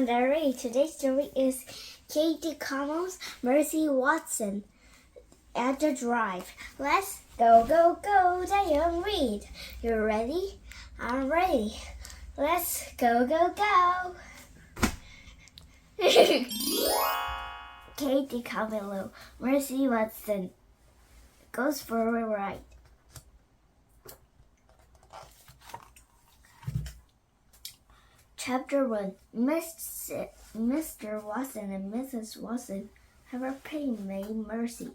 Diary. Today's story is Katie Connell's Mercy Watson at the Drive. Let's go, go, go, Dayoung Read. You ready? I'm ready. Let's go, go, go. Katie Connell, Mercy Watson goes for a ride. Chapter 1. Mr. Watson and Mrs. Watson have a pet named Mercy.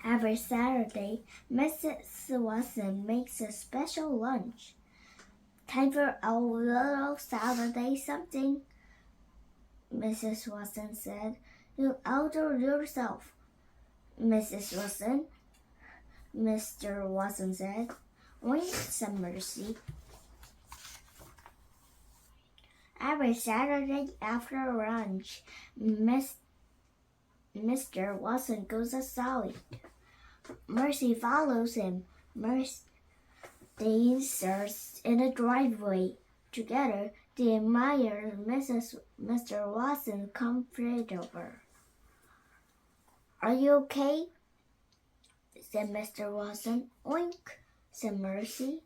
Every Saturday, Mrs. Watson makes a special lunch. Time for a little Saturday something, Mrs. Watson said. You outdo yourself, Mrs. Watson. Mr. Watson said. Wink, said Mercy. Every Saturday after lunch, Mr. Watson goes outside. Mercy follows him. They start in the driveway. Together, they admire Mr. Watson come straight over. Are you okay? Said Mr. Watson. Oink, said Mercy.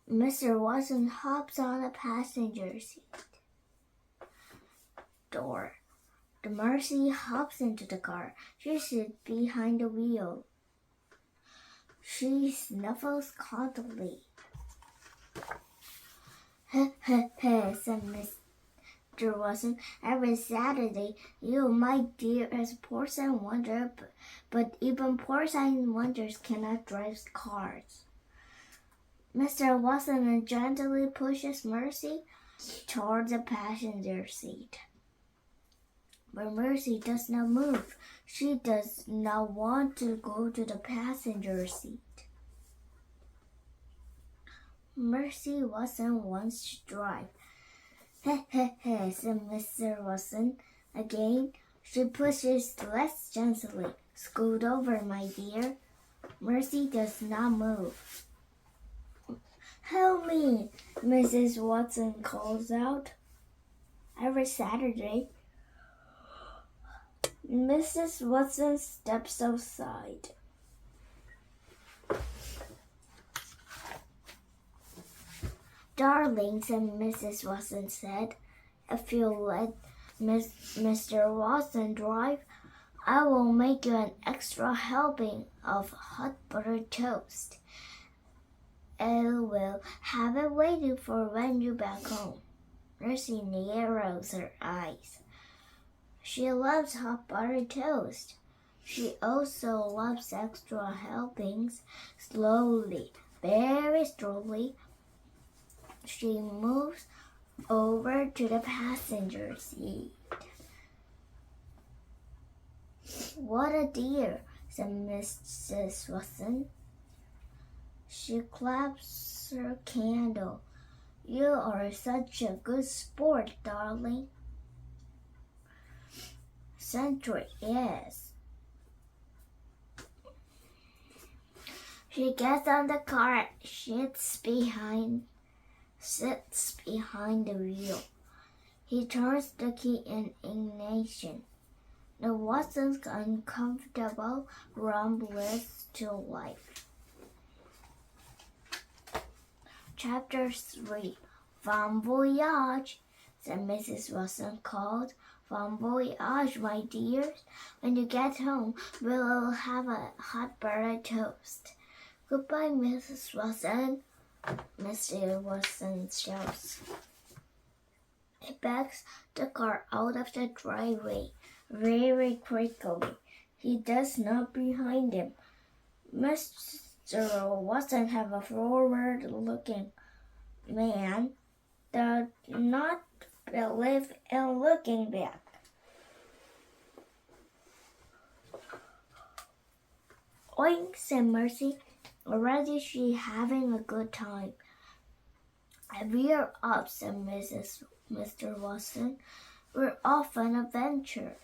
Mr. Watson hops on the passenger seat. Door. The Mercy hops into the car. She sits behind the wheel. She snuffles coldly. Heh, heh, heh, said Mr. Watson. Every Saturday, you, my dear, as porcine wonder, but even porcine wonders cannot drive cars. Mr. Watson gently pushes Mercy toward the passenger seat. But Mercy does not move. She does not want to go to the passenger seat. Mercy Watson wants to drive. Heh, heh, heh, said Mr. Watson. Again, she pushes less gently. Scoot over, my dear. Mercy does not move. Help me, Mrs. Watson calls out. Every Saturday, Mrs. Watson steps outside. Darling, said Mrs. Watson said, if you let Mr. Watson drive, I will make you an extra helping of hot buttered toast. And will have it waiting for when you're back home. Mercy narrows her eyes. She loves hot buttered toast. She also loves extra helpings. Slowly, very slowly, she moves over to the passenger seat. What a dear, said Mrs. Watson. She claps her candle. You are such a good sport, darling. Century, yes. She gets on the car, sits behind the wheel. He turns the key in ignition. The Watson's uncomfortable rumbles to life. Chapter 3. Bon voyage, said Mrs. Watson called. Bon voyage, my dears. When you get home, we'll have a hot buttered toast. Goodbye, Mrs. Watson, Mr. Watson shouts. He backs the car out of the driveway very quickly. He does not behind him. Mr. Watson have a forward-looking man does not believe in looking back. Oink, said Mercy. Already she having a good time. We're up, said Mr. Watson. We're off on an adventure.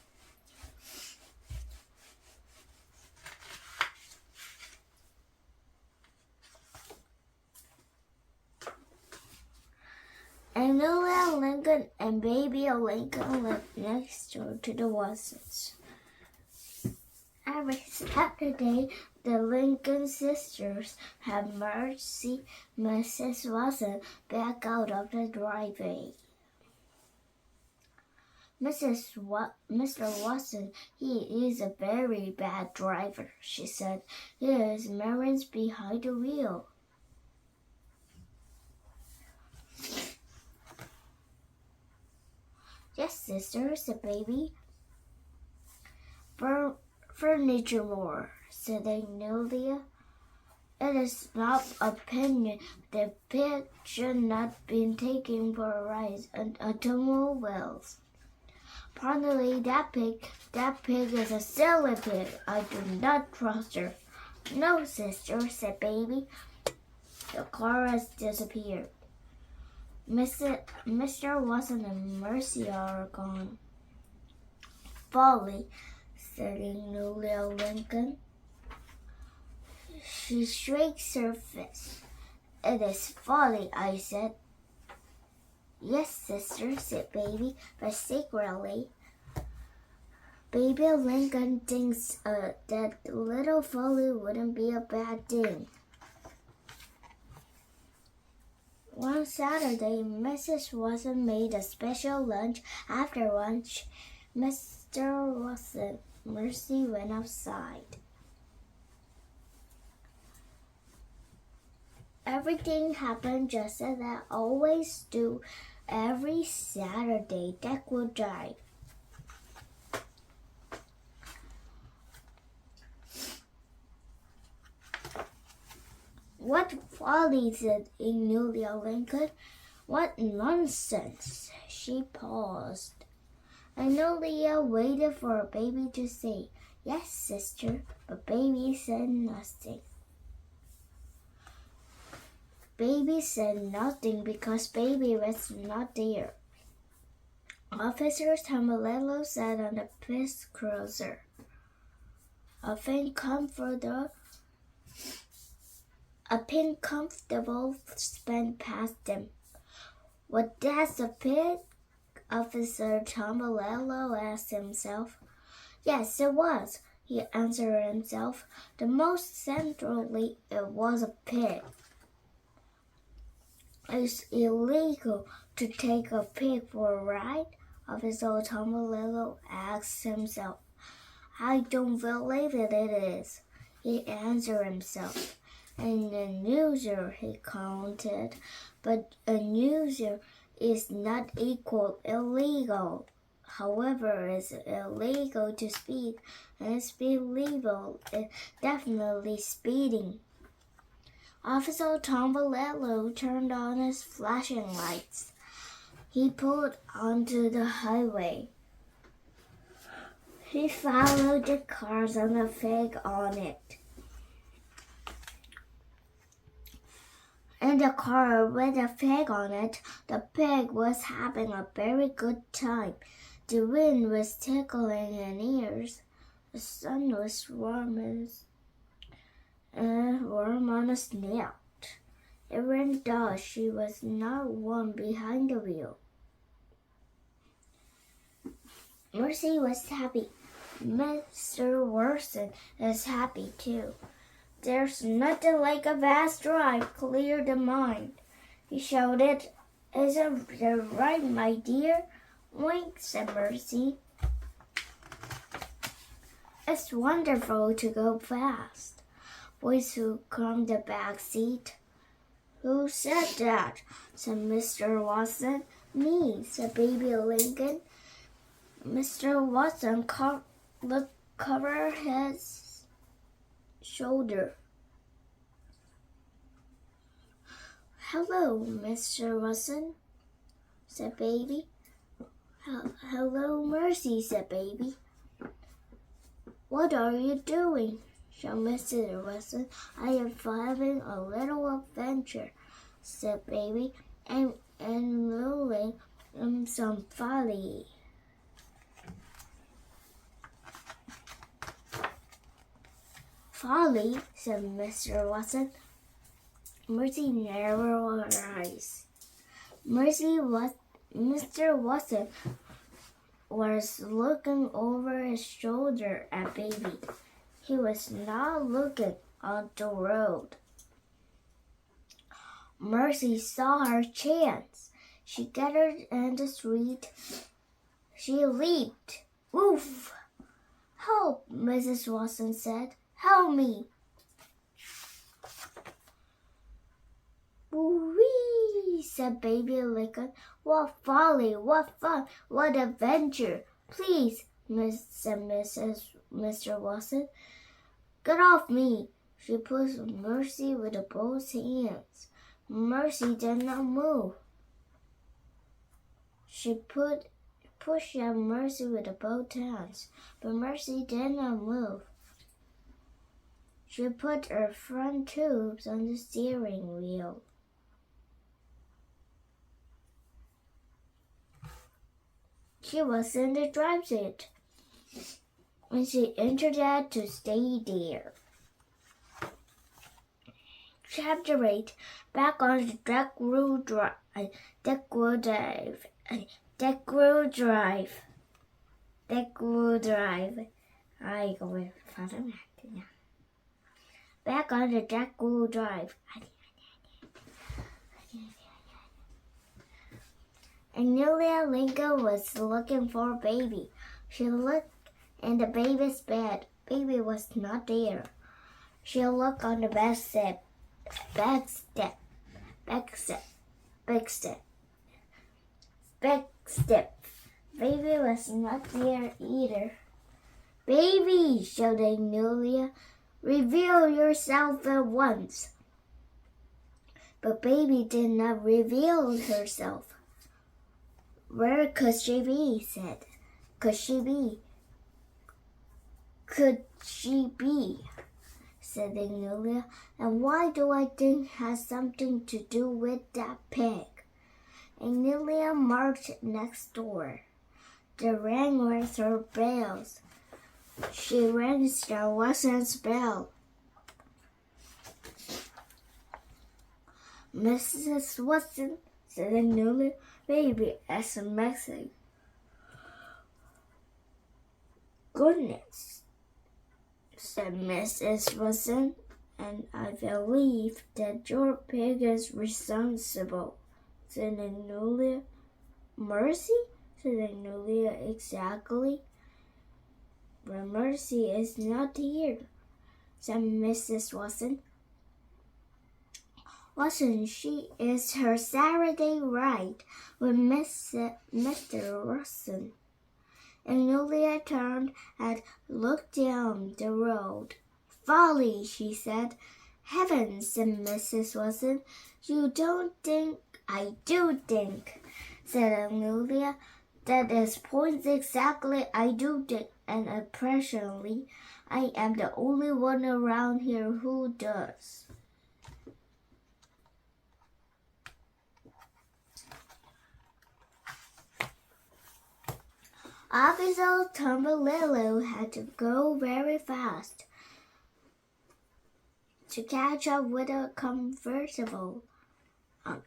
And little Lincoln and baby Lincoln lived next door to the Watsons. Every Saturday, the Lincoln sisters had Mercy, Mrs. Watson, back out of the driveway. Mr. Watson, he is a very bad driver, she said. His Marion's behind the wheel. Yes, sister, said baby. Furniture more, said Agnolia. It is not opinion. The pig should not be taken for a ride on automobiles. Partly that pig is a silly pig. I do not trust her. No, sister, said baby. The car has disappeared. Mr. Watson and Mercy are gone. Folly, said Agnolia Lincoln. She shakes her fist. It is folly, I said. Yes, sister, said baby, but secretly. Baby Lincoln thinks that little folly wouldn't be a bad thing. One Saturday, Mrs. Watson made a special lunch. After lunch, Mr. Watson, Mercy went outside. Everything happened just as I always do every Saturday. That would drive. What folly, said Agnolia Lincoln. What nonsense. She paused. Agnolia waited for baby to say, yes, sister, but baby said nothing. Baby said nothing because baby was not there. Officer Tomalello sat on the police cruiser. A pink comfortable sped past him. Was that a pig? Officer Tomalello asked himself. Yes, it was, he answered himself. The most centrally, it was a pig. It's illegal to take a pig for a ride, Officer Tomalello asked himself. I don't believe it is, he answered himself. And an user, he counted, but an user is not equal illegal. However, it's illegal to speed, and speed legal is definitely speeding. Officer Tomalello turned on his flashing lights. He pulled onto the highway. He followed the cars and the pig on it. In the car with the pig on it, the pig was having a very good time. The wind was tickling in ears. The sun was warm on his snout. Even though she was not warm behind the wheel. Mercy was happy. Mr. Watson is happy too. There's nothing like a fast drive, clear the mind. He shouted. Isn't that right, my dear? Wink, said Mercy. It's wonderful to go fast. Voice who from the back seat. Who said that? Said Mr. Watson. Me, said baby Lincoln. Mr. Watson covered his shoulder. Hello, Mr. Watson, said baby. Hello, Mercy, said baby. What are you doing? Said Mr. Watson. I am having a little adventure, said baby, and rolling some folly. Folly, said Mr. Watson. Mercy narrowed her eyes. Mr. Watson was looking over his shoulder at Baby. He was not looking on the road. Mercy saw her chance. She gathered in the street. She leaped. Woof! Help, Mrs. Watson said. Help me. Wee! Said Baby Lincoln. What folly, what fun, what adventure. Please, said Mr. Watson. Get off me. She pushed Mercy with both hands. Mercy did not move. She pushed at Mercy with both hands, but Mercy did not move. She put her front tubes on the steering wheel. She was in the driver's seat when she entered it to stay there. Chapter 8. Back on the Deckwood Drive. 이거 왜 발음이 안 되냐? Back on the Deckwood Drive. Amelia Lincoln was looking for Baby. She looked in the baby's bed. Baby was not there. She looked on the back step. Baby was not there either. Baby, shouted Amelia, reveal yourself at once. But Baby did not reveal herself. Where could she be? Could she be? Said Amelia. And why do I think has something to do with that pig? Amelia marched next door. They rang with her bells. She rang Mr. Watson's bell. Mrs. Watson, said Amelia, Baby as a message. Goodness, said Mrs. Watson, and I believe that your pig is responsible, said Amelia. Mercy? Said Amelia, exactly. But Mercy is not here, said Mrs. Watson. Wasn't she is her Saturday ride with Mr. Watson? Amelia turned and looked down the road. Folly, she said. Heavens, said Mrs. Watson. You don't think I do think, said Amelia. That is points exactly I do think, and apparently I am the only one around here who does. Officer Tombolillo had to go very fast to catch up with a convertible. The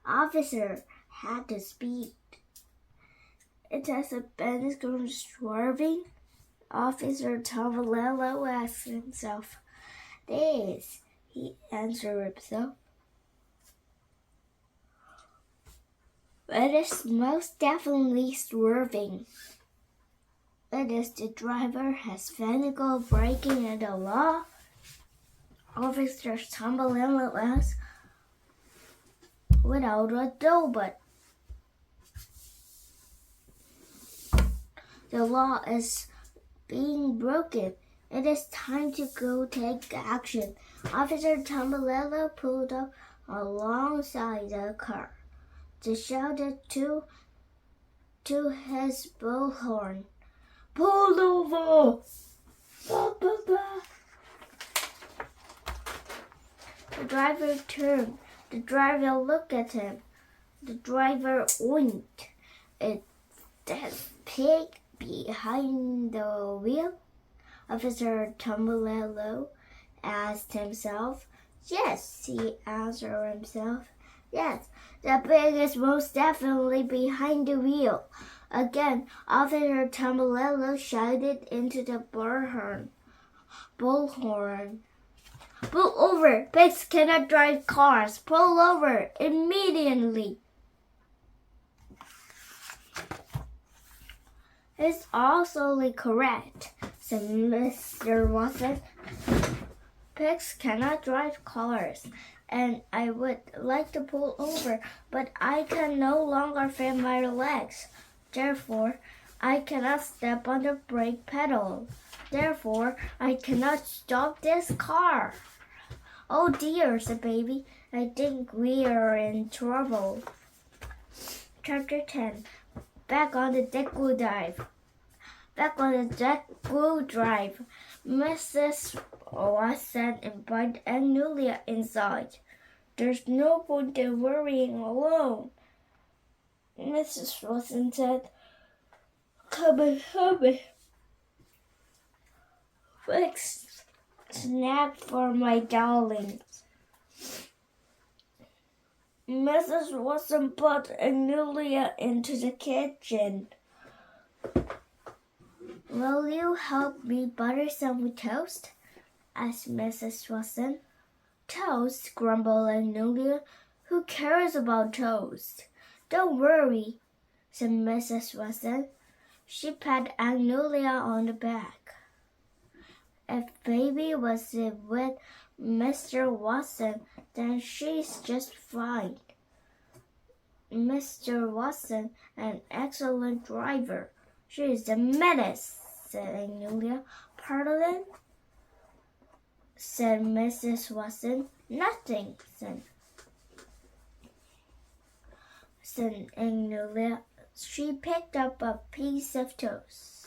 officer had to speed. It has been swerving. Officer Tombolillo asked himself. This, he answered himself. It is most definitely swerving. It is the driver has physical breaking in the law. Officer Tombolillo asked, without a doubt, the law is being broken. It is time to go take action. Officer Tombolillo pulled up alongside the car. They shouted to his bullhorn, pull over! Ba, ba, ba. The driver turned. The driver looked at him. The driver winked. Is that pig behind the wheel? Officer Tumblello asked himself. Yes, he answered himself. Yes, the pig is most definitely behind the wheel. Again, Officer Tumblello shouted into the bullhorn. Pull over! Pigs cannot drive cars. Pull over immediately. It's absolutely correct, said Mr. Watson. Pigs cannot drive cars, and I would like to pull over, but I can no longer fit my legs. Therefore, I cannot step on the brake pedal. Therefore, I cannot stop this car. Oh dear, said Baby. I think we are in trouble. Chapter 10. Back on the deck-wheel drive. Mrs. Watson invited Amelia inside. There's no point in worrying alone, Mrs. Watson said. Come in. Fix snack for my darlings. Mrs. Watson put Amelia into the kitchen. Will you help me butter some toast? Asked Mrs. Watson. Toast, grumbled Amelia. Who cares about toast? Don't worry, said Mrs. Watson. She patted Amelia on the back. If Baby was with Mr. Watson, then she's just fine. Mr. Watson, an excellent driver. She is a menace, said Amelia. Pardon? Said Mrs. Watson. Nothing, said Amelia. She picked up a piece of toast.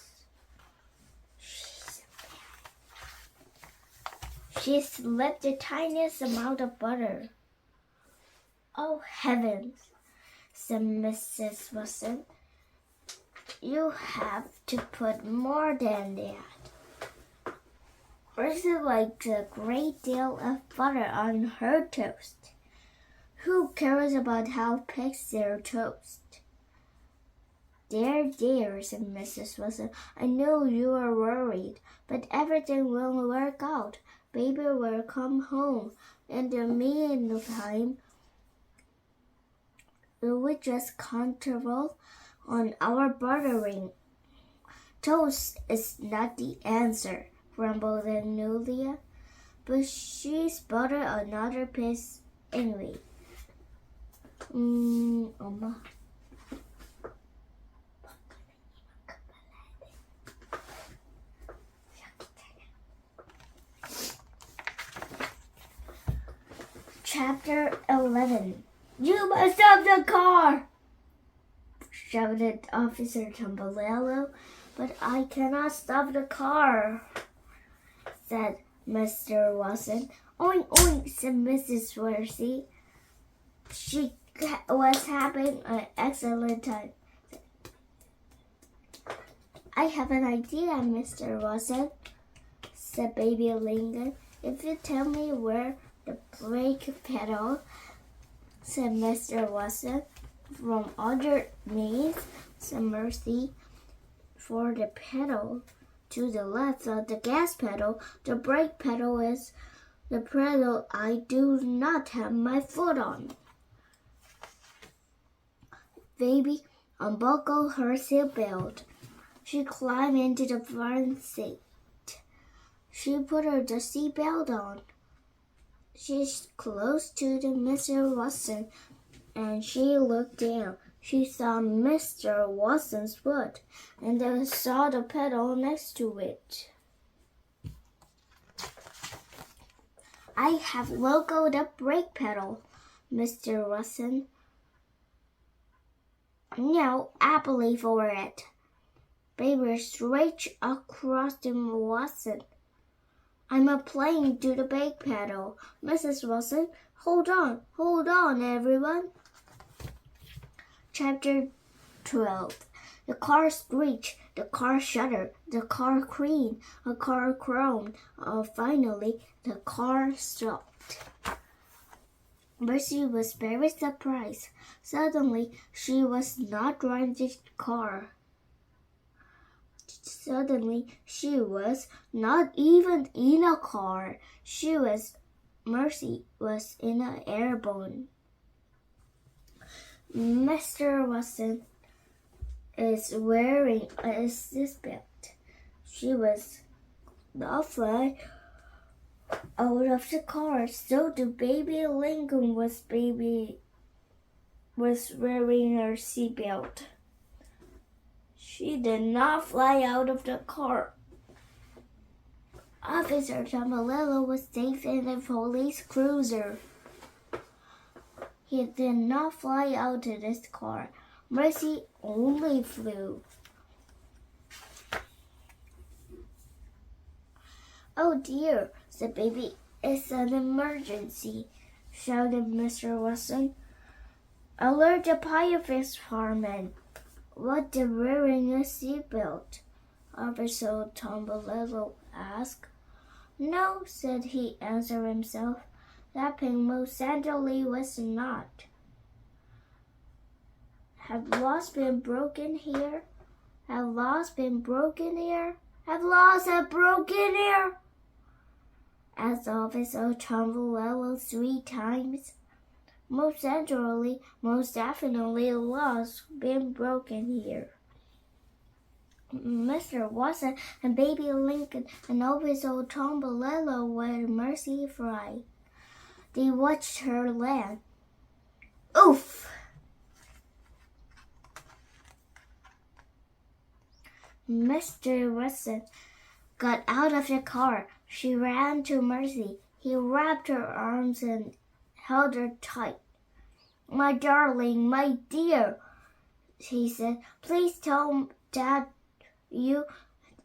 She slipped the tiniest amount of butter. Oh, heavens, said Mrs. Watson. You have to put more than that. Rosa likes a great deal of butter on her toast. Who cares about how pigs their toast? Dear, said Mrs. Watson. I know you are worried, but everything will work out. Baby will come home. In the meantime, we just control on our buttering. Toast is not the answer, grumbled Amelia, but she's butter another piece anyway. 엄마. Chapter 11. You must stop the car! Shouted Officer Tumblello. But I cannot stop the car, said Mr. Watson. Oink, oink, said Mrs. Watson. She was having an excellent time. I have an idea, Mr. Watson, said Baby Lincoln. If you tell me where the brake pedal, said Mr. Watson, from underneath, said Mercy. For the pedal to the left of the gas pedal, the brake pedal is the pedal I do not have my foot on. Baby unbuckled her seatbelt. She climbed into the front seat. She put the seatbelt on. She's close to the Mr. Watson, and she looked down. She saw Mr. Watson's foot, and then saw the pedal next to it. I have located the brake pedal, Mr. Watson. Now, happily for it. Baby stretched across the Watson. I'm applying to the brake pedal, Mrs. Watson. Hold on, everyone. Chapter 12. The car screeched, the car shuddered, the car creamed, the car groaned. Finally, the car stopped. Mercy was very surprised. Suddenly, she was not driving the car. Suddenly, she was not even in a car. Mercy was in an airplane. Mr. Watson is wearing a seatbelt. She was not flying out of the car, so the baby Lincoln was wearing her seatbelt. She did not fly out of the car. Officer Tombolillo was safe in the police cruiser. He did not fly out of this car. Mercy only flew. Oh dear, the baby is an emergency, shouted Mr. Watson. Alert the firefiremen. What they're wearing a seatbelt? Officer Tombolillo asked. No, said he, answered himself. That pink most certainly was not. Have laws been broken here? Have laws been broken here? Have laws been broken here? Asked Officer Tombolillo 3 times. Most certainly, most definitely, laws been broken here. Mr. Watson and baby Lincoln and Officer Tombolillo were Mercy Fry. They watched her land. Oof! Mr. Watson got out of the car. She ran to Mercy. He wrapped her arms and held her tight. My darling, my dear, he said, please tell Dad you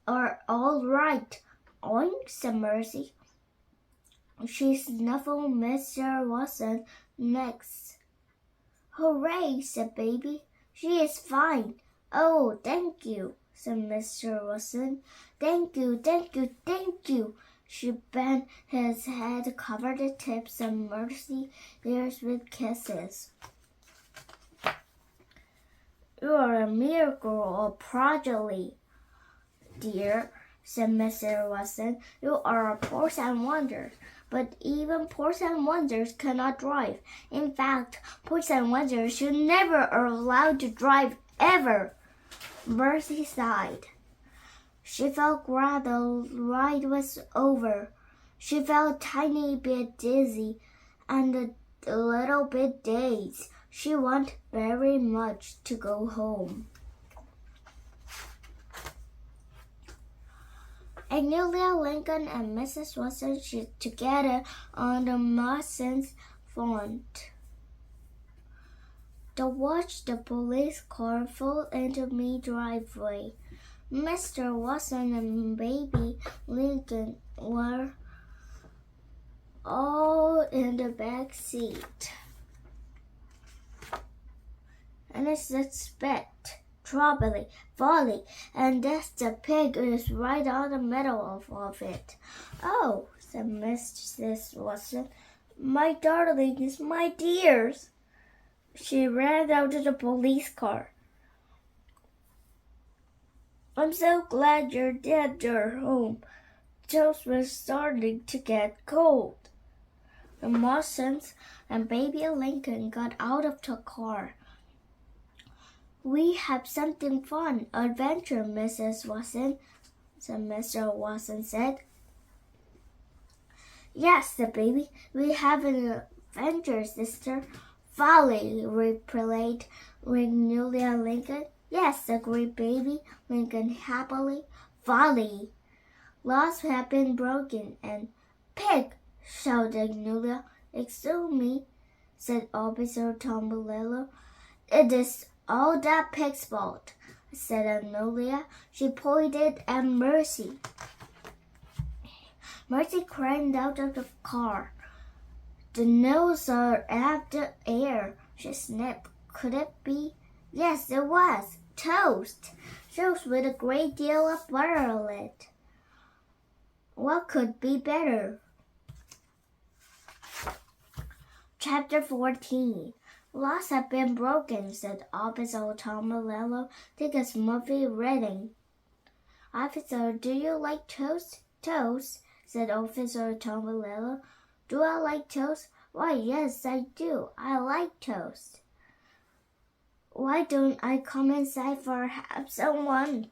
are all right. Oink, said Mercy. She snuffled Mr. Watson next. Hooray, said Baby. She is fine. Oh, thank you, said Mr. Watson. Thank you, thank you, thank you. She bent his head, covered the tips of Mercy's ears with kisses. You are a miracle, a prodigy, dear, said Mr. Watson. You are a Force and Wonders. But even Force and Wonders cannot drive. In fact, Force and Wonders should never are allowed to drive ever. Mercy sighed. She felt glad the ride was over. She felt a tiny bit dizzy and a little bit dazed. She wanted very much to go home. Amelia Lincoln and Mrs. Watson sit together on the Watson's front. They watched the police car pull into the driveway. Mr. Watson and baby Lincoln were all in the back seat. And it's a spit, troubling, falling, and that's the pig is right on the middle of it. Oh, said Mrs. Watson, my darlings, my dears. She ran out to the police car. I'm so glad your dads are home. Toast was starting to get cold. The Watsons and baby Lincoln got out of the car. We have something fun, adventure, Mrs. Watson, said Mr. Watson said. Yes, said baby, we have an adventure, sister. Folly, replied Amelia Lincoln. Yes, agreed baby Lincoln happily. Folly. Laws have been broken and pig, shouted Amelia. Excuse me, said Officer Tombolillo. It is all that pig's fault, said Amelia. She pointed at Mercy. Mercy climbed out of the car. The nose are at the air, she sniffed. Could it be? Yes, it was. toast. Toast with a great deal of butter on it. What could be better? Chapter 14. Laws have been broken, said Officer Tomalello. Take a smoothie reading. Officer, do you like toast? Toast, said Officer Tomalello. Do I like toast? Why, yes, I do. I like toast. Why don't I come inside for have someone?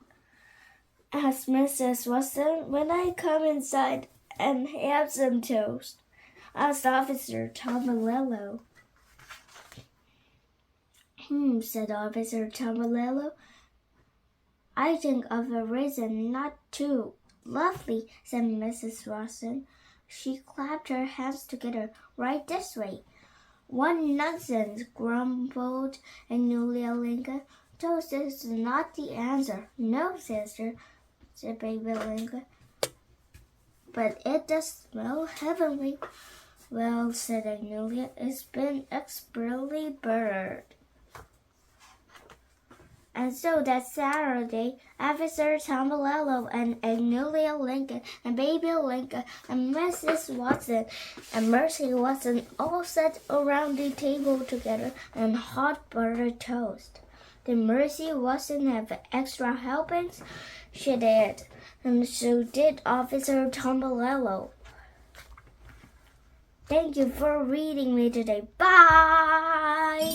Asked Mrs. Watson. When I come inside and have some toast, asked Officer Tomalello. Said Officer Tomalello. I think of a reason not to. Lovely, said Mrs. Watson. She clapped her hands together. Right this way. What nonsense, grumbled Amelia Lincoln. Toast is not the answer. No, sister, said Baby Lincoln. But it does smell heavenly. Well, said Amelia, it's been expertly buttered. And so that Saturday, Officer Tomalello and Amelia Lincoln and Baby Lincoln and Mrs. Watson and Mercy Watson all sat around the table together and hot buttered toast. Did Mercy Watson have extra helpings? She did, and so did Officer Tomalello. Thank you for reading me today. Bye!